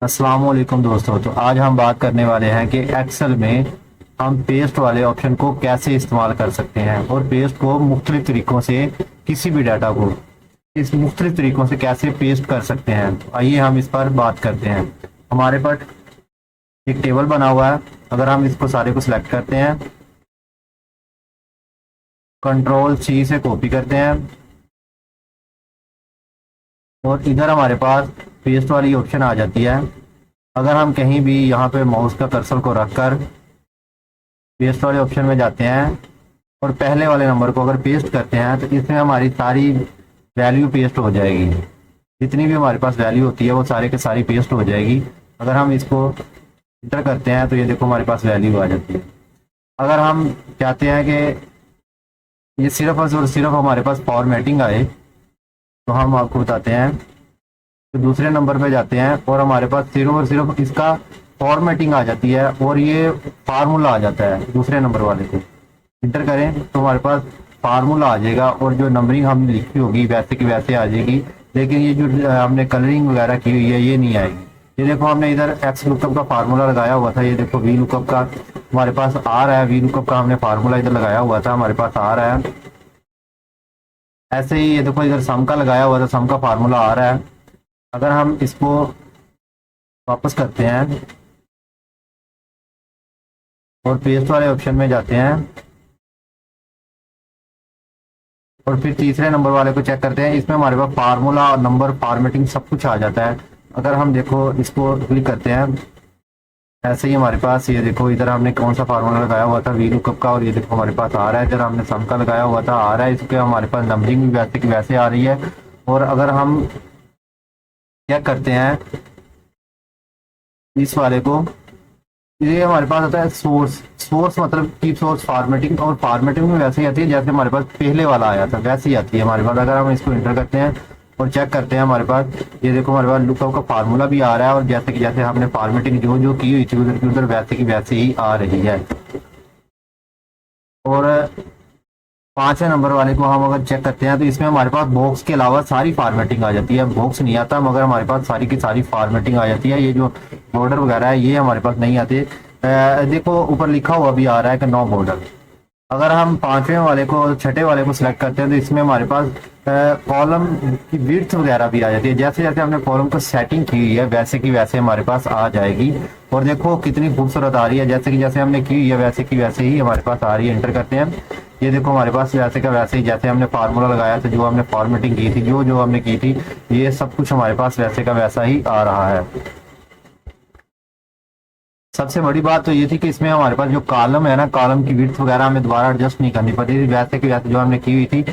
अस्सलाम वालेकुम दोस्तों। तो आज हम बात करने वाले हैं कि एक्सेल में हम पेस्ट वाले ऑप्शन को कैसे इस्तेमाल कर सकते हैं और पेस्ट को मुख्तलिफ तरीकों से किसी भी डाटा को इस मुख्तलिफ तरीकों से कैसे पेस्ट कर सकते हैं। तो आइए हम इस पर बात करते हैं। हमारे पास एक टेबल बना हुआ है। अगर हम इसको सारे को सिलेक्ट करते हैं, कंट्रोल सी से कॉपी करते हैं और इधर हमारे पास पेस्ट वाली ऑप्शन आ जाती है। अगर हम कहीं भी यहाँ पे माउस का कर्सर को रखकर पेस्ट वाले ऑप्शन में जाते हैं और पहले वाले नंबर को अगर पेस्ट करते हैं तो इसमें हमारी सारी वैल्यू पेस्ट हो जाएगी। जितनी भी हमारे पास वैल्यू होती है वो सारे के सारी पेस्ट हो जाएगी। अगर हम इसको इंटर करते हैं तो ये देखो हमारे पास वैल्यू आ जाती है। अगर हम चाहते हैं कि ये सिर्फ और सिर्फ हमारे पास फॉर्मेटिंग आए तो हम आपको बताते हैं। तो दूसरे नंबर पे जाते हैं और हमारे पास सिर्फ और सिर्फ इसका फॉर्मेटिंग आ जाती है और ये फार्मूला आ जाता है। दूसरे नंबर वाले को इंटर करें तो हमारे पास फार्मूला आ जाएगा और जो नंबरिंग हमने लिखी होगी वैसे की वैसे आ जाएगी। लेकिन ये जो हमने कलरिंग वगैरह की हुई है ये नहीं आएगी। ये देखो हमने इधर एक्स लुकअप का फार्मूला लगाया हुआ था। ये देखो वी लुकअप का हमारे पास आ रहा है। वी लुकअप का हमने फार्मूला इधर लगाया हुआ था, हमारे पास आ रहा है। ऐसे ही ये देखो इधर सम का लगाया हुआ था, सम का फार्मूला आ रहा है। अगर हम इसको वापस करते हैं और पेस्ट वाले ऑप्शन में जाते हैं और फिर तीसरे नंबर वाले को चेक करते हैं, इसमें हमारे पास फार्मूला और नंबर फॉर्मेटिंग सब कुछ आ जाता है। अगर हम देखो इसको क्लिक करते हैं, ऐसे ही हमारे पास ये देखो इधर हमने कौन सा फार्मूला लगाया हुआ था वी लुकअप का और ये देखो हमारे पास आ रहा है। इधर हमने सम का लगाया हुआ था, आ रहा है। इसके हमारे पास नंबरिंग भी वैसे की वैसे आ रही है। और अगर हम चेक करते हैं इस वाले को, ये हमारे पास आता है सोर्स। सोर्स मतलब कीप सोर्स फॉर्मेटिंग, और फॉर्मेटिंग में वैसे ही आती है जैसे हमारे पास पहले वाला आया था वैसे ही आती है हमारे पास। अगर हम इसको इंटर करते हैं और चेक करते हैं हमारे पास ये देखो हमारे पास लुकअप का फार्मूला भी आ रहा है और जैसे कि जैसे हमने फॉर्मेटिंग जो जो की हुई थी उधर की उधर वैसे की वैसे ही आ रही है। और पांचवें नंबर वाले को हम अगर चेक करते हैं तो इसमें हमारे पास बॉक्स के अलावा सारी फॉर्मेटिंग आ जाती है। बॉक्स नहीं आता मगर हमारे पास सारी की सारी फॉर्मेटिंग आ जाती है। ये जो बॉर्डर वगैरह है ये हमारे पास नहीं आते। देखो ऊपर लिखा हुआ भी आ रहा है कि नो बॉर्डर। अगर हम पांचवें वाले को छठे वाले को सिलेक्ट करते हैं तो इसमें हमारे पास कॉलम की विड्थ वगैरह भी आ जाती है। जैसे जैसे हमने कॉलम को सेटिंग की हुई है वैसे की वैसे हमारे पास आ जाएगी। और देखो कितनी खूबसूरत आ रही है, जैसे कि जैसे हमने की हुई है वैसे की वैसे ही हमारे पास आ रही है। एंटर करते हैं, ये देखो हमारे पास वैसे का वैसे ही जैसे हमने फार्मूला लगाया था, जो हमने फॉर्मेटिंग की थी, जो जो हमने की थी, ये सब कुछ हमारे पास वैसे का वैसा ही आ रहा है। सबसे बड़ी बात तो ये थी कि इसमें हमारे पास जो कॉलम है ना, कॉलम की विड्थ वगैरह हमें दोबारा एडजस्ट नहीं करनी पड़ती थी। वैसे की वैसे जो हमने की हुई थी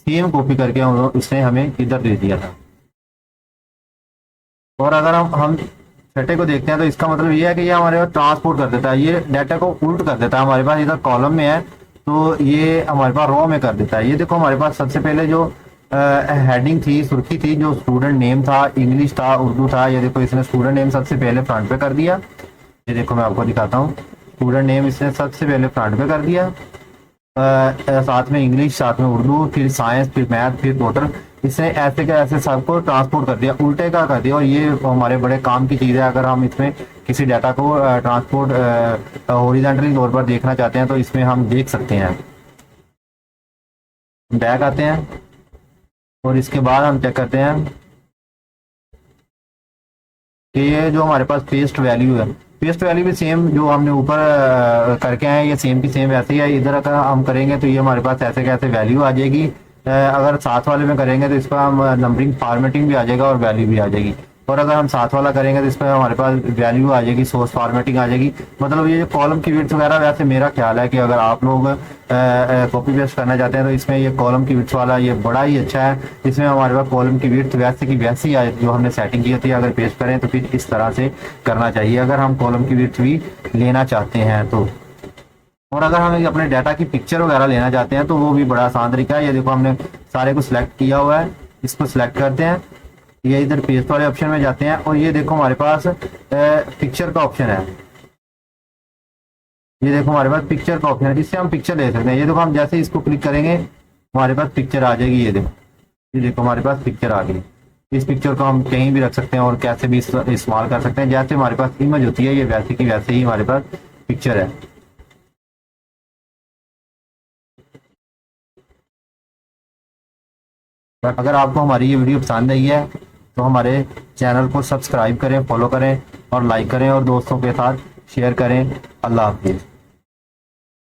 सेम कॉपी करके उसने हमें इधर दे दिया था। और अगर हम छठे को देखते हैं तो इसका मतलब ये है कि ये हमारे पास ट्रांसपोर्ट कर देता है, ये डाटा को उल्ट कर देता है। हमारे पास इधर कॉलम में है तो ये हमारे पास रो में कर देता है। ये देखो हमारे पास सबसे पहले जो हेडिंग थी, सुर्खी थी, जो स्टूडेंट नेम था, इंग्लिश था, उर्दू था। ये देखो इसने स्टूडेंट नेम सबसे पहले फ्रंट पे कर दिया। ये देखो मैं आपको दिखाता हूँ, स्टूडेंट नेम इसने सबसे पहले फ्रंट पे कर दिया। साथ में इंग्लिश, साथ में उर्दू, फिर साइंस, फिर मैथ, फिर टोटल। इसने ऐसे के ऐसे सबको ट्रांसपोर्ट कर दिया, उल्टे का कर दिया। और ये हमारे बड़े काम की चीज़ है। अगर हम इसमें किसी डाटा को ट्रांसपोर्ट हॉरिजॉन्टली तौर पर देखना चाहते हैं तो इसमें हम देख सकते हैं। बैक आते हैं और इसके बाद हम चेक करते हैं कि ये जो हमारे पास पेस्ट वैल्यू है, पेस्ट वैल्यू भी सेम जो हमने ऊपर करके आए ये सेम की सेम ऐसे ही है। इधर अगर हम करेंगे तो ये हमारे पास ऐसे कैसे वैल्यू आ जाएगी। अगर साथ वाले में करेंगे तो इस पर हम नंबरिंग फॉर्मेटिंग भी आ जाएगा और वैल्यू भी आ जाएगी। और अगर हम साथ वाला करेंगे तो इस पर हमारे पास वैल्यू आ जाएगी, सोर्स फॉर्मेटिंग आ जाएगी। मतलब ये जो कॉलम की विड्थ वगैरह, वैसे मेरा ख्याल है कि अगर आप लोग कॉपी पेस्ट करना चाहते हैं तो इसमें ये कॉलम की विड्थ वाला ये बड़ा ही अच्छा है। इसमें हमारे पास कॉलम की विड्थ वैसे की वैसी आए जो हमने सेटिंग की होती है। अगर पेस्ट करें तो फिर इस तरह से करना चाहिए अगर हम कॉलम की विड्थ भी लेना चाहते हैं तो। और अगर हम अपने डाटा की पिक्चर वगैरह लेना चाहते हैं तो वो भी बड़ा आसान तरीका है। ये देखो हमने सारे को सिलेक्ट किया हुआ है, इसको सिलेक्ट करते हैं, ये इधर पेस्ट वाले ऑप्शन में जाते हैं और ये देखो हमारे पास पिक्चर का ऑप्शन है। ये देखो हमारे पास पिक्चर का ऑप्शन है, इससे हम पिक्चर ले सकते हैं। ये देखो हम जैसे इसको क्लिक करेंगे हमारे पास पिक्चर आ जाएगी। ये देखो हमारे पास पिक्चर आ गई। इस पिक्चर को हम कहीं भी रख सकते हैं और कैसे भी इस्तेमाल कर सकते हैं। जैसे हमारे पास इमेज होती है, ये वैसे की वैसे ही हमारे पास पिक्चर है। अगर आपको हमारी ये वीडियो पसंद आई है तो हमारे चैनल को सब्सक्राइब करें, फॉलो करें और लाइक करें और दोस्तों के साथ शेयर करें। अल्लाह हाफिज़।